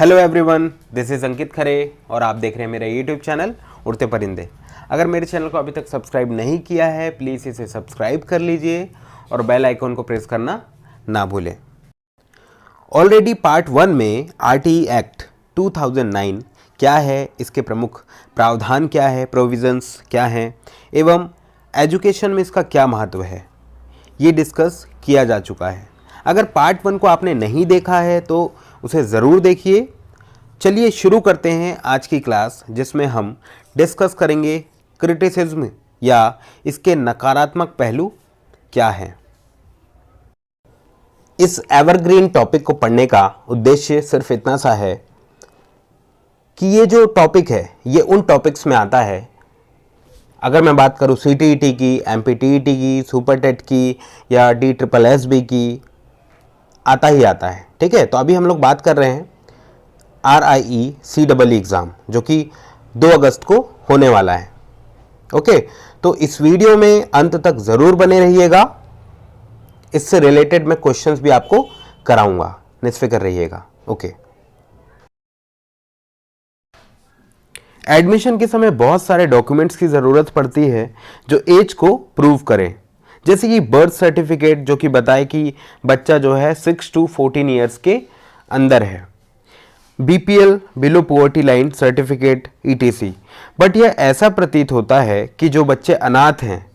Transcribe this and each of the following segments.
Hello everyone, this is अंकित खरे और आप देख रहे हैं मेरा यूट्यूब चैनल उड़ते परिंदे। अगर मेरे चैनल को अभी तक सब्सक्राइब नहीं किया है प्लीज़ इसे सब्सक्राइब कर लीजिए और बेल आइकॉन को प्रेस करना ना भूलें। ऑलरेडी पार्ट 1 में आरटीई एक्ट 2009 क्या है, इसके प्रमुख प्रावधान क्या है, प्रोविजंस क्या हैं एवं एजुकेशन में इसका क्या महत्व है, ये डिस्कस किया जा चुका है। अगर पार्ट 1 को आपने नहीं देखा है तो उसे ज़रूर देखिए। चलिए शुरू करते हैं आज की क्लास, जिसमें हम डिस्कस करेंगे क्रिटिसिज्म या इसके नकारात्मक पहलू क्या हैं। इस एवरग्रीन टॉपिक को पढ़ने का उद्देश्य सिर्फ इतना सा है कि ये जो टॉपिक है ये उन टॉपिक्स में आता है। अगर मैं बात करूँ CTET की, MPTET की, सुपर टेट की या DSSB की, आता ही आता है। ठीक है, तो अभी हम लोग बात कर रहे हैं RIE CEE एग्ज़ाम, जो कि 2 अगस्त को होने वाला है। ओके, तो इस वीडियो में अंत तक ज़रूर बने रहिएगा। इससे रिलेटेड मैं क्वेश्चंस भी आपको कराऊंगा, निश्फिक्र रहिएगा। ओके, एडमिशन के समय बहुत सारे डॉक्यूमेंट्स की ज़रूरत पड़ती है जो एज को प्रूव करें, जैसे कि बर्थ सर्टिफिकेट जो कि बताए कि बच्चा जो है 6 to 14 ईयर्स के अंदर है, BPL below poverty line certificate ETC। But यह ऐसा प्रतीत होता है कि जो बच्चे अनाथ हैं,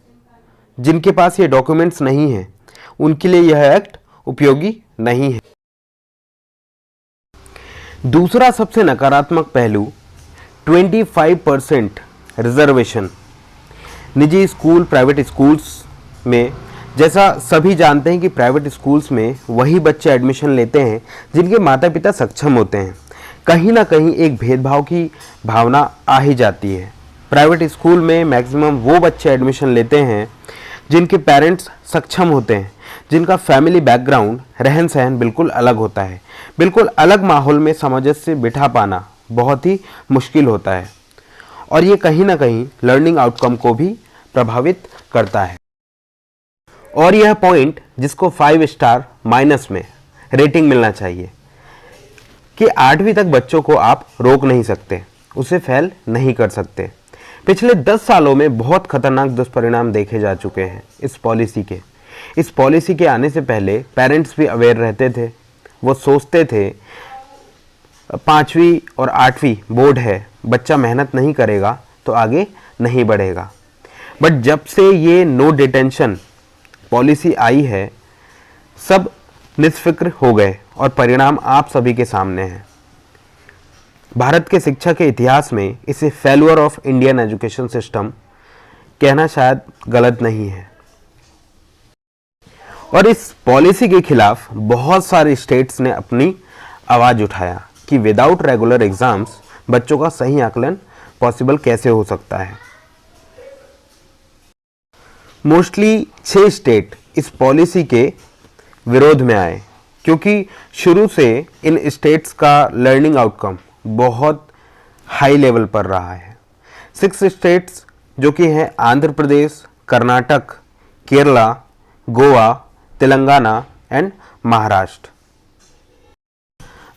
जिनके पास ये डॉक्यूमेंट्स नहीं हैं, उनके लिए यह एक्ट उपयोगी नहीं है। दूसरा सबसे नकारात्मक पहलू 25% रिजर्वेशन। निजी स्कूल, प्राइवेट स्कूल्स में, जैसा सभी जानते हैं कि प्राइवेट स्कूल्स में वही बच्चे एडमिशन लेते हैं जिनके माता पिता सक्षम होते हैं। कहीं ना कहीं एक भेदभाव की भावना आ ही जाती है। प्राइवेट स्कूल में मैक्सिमम वो बच्चे एडमिशन लेते हैं जिनके पेरेंट्स सक्षम होते हैं, जिनका फैमिली बैकग्राउंड, रहन सहन बिल्कुल अलग होता है। बिल्कुल अलग माहौल में सामंजस्य बिठा पाना बहुत ही मुश्किल होता है और ये कहीं ना कहीं लर्निंग आउटकम को भी प्रभावित करता है। और यह पॉइंट जिसको 5 स्टार माइनस में रेटिंग मिलना चाहिए कि 8वीं तक बच्चों को आप रोक नहीं सकते, उसे फेल नहीं कर सकते। पिछले 10 सालों में बहुत खतरनाक दुष्परिणाम देखे जा चुके हैं इस पॉलिसी के। इस पॉलिसी के आने से पहले पेरेंट्स भी अवेयर रहते थे। वो सोचते थे 5वीं और 8वीं बोर्ड है, बच्चा मेहनत नहीं करेगा तो आगे नहीं बढ़ेगा। बट जब से ये नो डिटेंशन पॉलिसी आई है, सब निष्फिक्र हो गए और परिणाम आप सभी के सामने हैं। भारत के शिक्षा के इतिहास में इसे failure of Indian education system कहना शायद गलत नहीं है। और इस पॉलिसी के खिलाफ बहुत सारे स्टेट्स ने अपनी आवाज उठाया कि विदाउट रेगुलर एग्जाम्स बच्चों का सही आकलन पॉसिबल कैसे हो सकता है। मोस्टली 6 स्टेट इस पॉलिसी के विरोध में आए, क्योंकि शुरू से इन स्टेट्स का लर्निंग आउटकम बहुत हाई लेवल पर रहा है। 6 स्टेट्स जो कि हैं आंध्र प्रदेश, कर्नाटक, केरला, गोवा, तेलंगाना एंड महाराष्ट्र।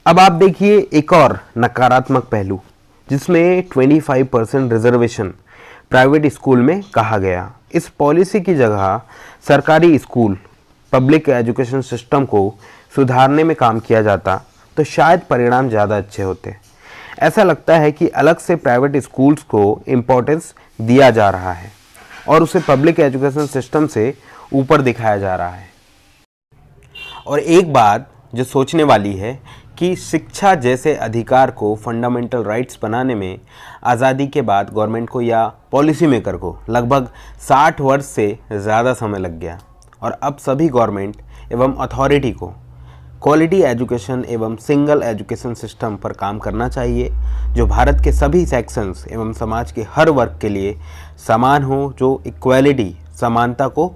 अब आप देखिए एक और नकारात्मक पहलू, जिसमें 25% रिजर्वेशन प्राइवेट स्कूल में कहा गया। इस पॉलिसी की जगह सरकारी स्कूल, पब्लिक एजुकेशन सिस्टम को सुधारने में काम किया जाता तो शायद परिणाम ज़्यादा अच्छे होते। ऐसा लगता है कि अलग से प्राइवेट स्कूल्स को इम्पोर्टेंस दिया जा रहा है और उसे पब्लिक एजुकेशन सिस्टम से ऊपर दिखाया जा रहा है। और एक बात जो सोचने वाली है कि शिक्षा जैसे अधिकार को फंडामेंटल राइट्स बनाने में आज़ादी के बाद गवर्नमेंट को या पॉलिसी मेकर को लगभग 60 वर्ष से ज़्यादा समय लग गया और अब सभी गवर्नमेंट एवं अथॉरिटी को क्वालिटी एजुकेशन एवं सिंगल एजुकेशन सिस्टम पर काम करना चाहिए, जो भारत के सभी सेक्शंस एवं समाज के हर वर्ग के लिए समान हो, जो इक्वालिटी, समानता को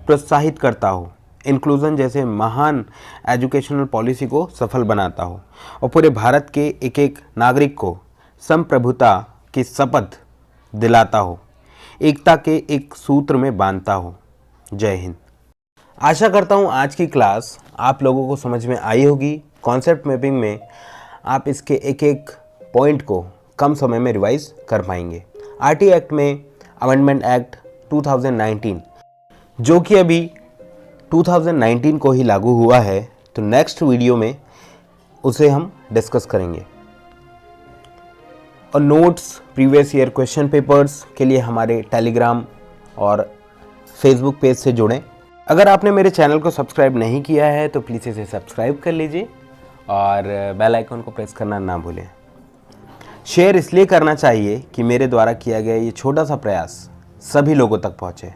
प्रोत्साहित करता हो, इंक्लूजन जैसे महान एजुकेशनल पॉलिसी को सफल बनाता हो और पूरे भारत के एक एक नागरिक को संप्रभुता की शपथ दिलाता हो, एकता के एक सूत्र में बांधता हो। जय हिंद। आशा करता हूँ आज की क्लास आप लोगों को समझ में आई होगी। कॉन्सेप्ट मैपिंग में आप इसके एक एक पॉइंट को कम समय में रिवाइज कर पाएंगे। आरटी एक्ट में अमेंडमेंट एक्ट 2019 जो कि अभी 2019 को ही लागू हुआ है, तो नेक्स्ट वीडियो में उसे हम डिस्कस करेंगे। और notes, previous year question papers के लिए हमारे टेलीग्राम और फेसबुक पेज से जुड़ें। अगर आपने मेरे चैनल को सब्सक्राइब नहीं किया है तो प्लीज़ इसे सब्सक्राइब कर लीजिए और बेल आइकन को प्रेस करना ना भूलें। शेयर इसलिए करना चाहिए कि मेरे द्वारा किया गया ये छोटा सा प्रयास सभी लोगों तक पहुँचे।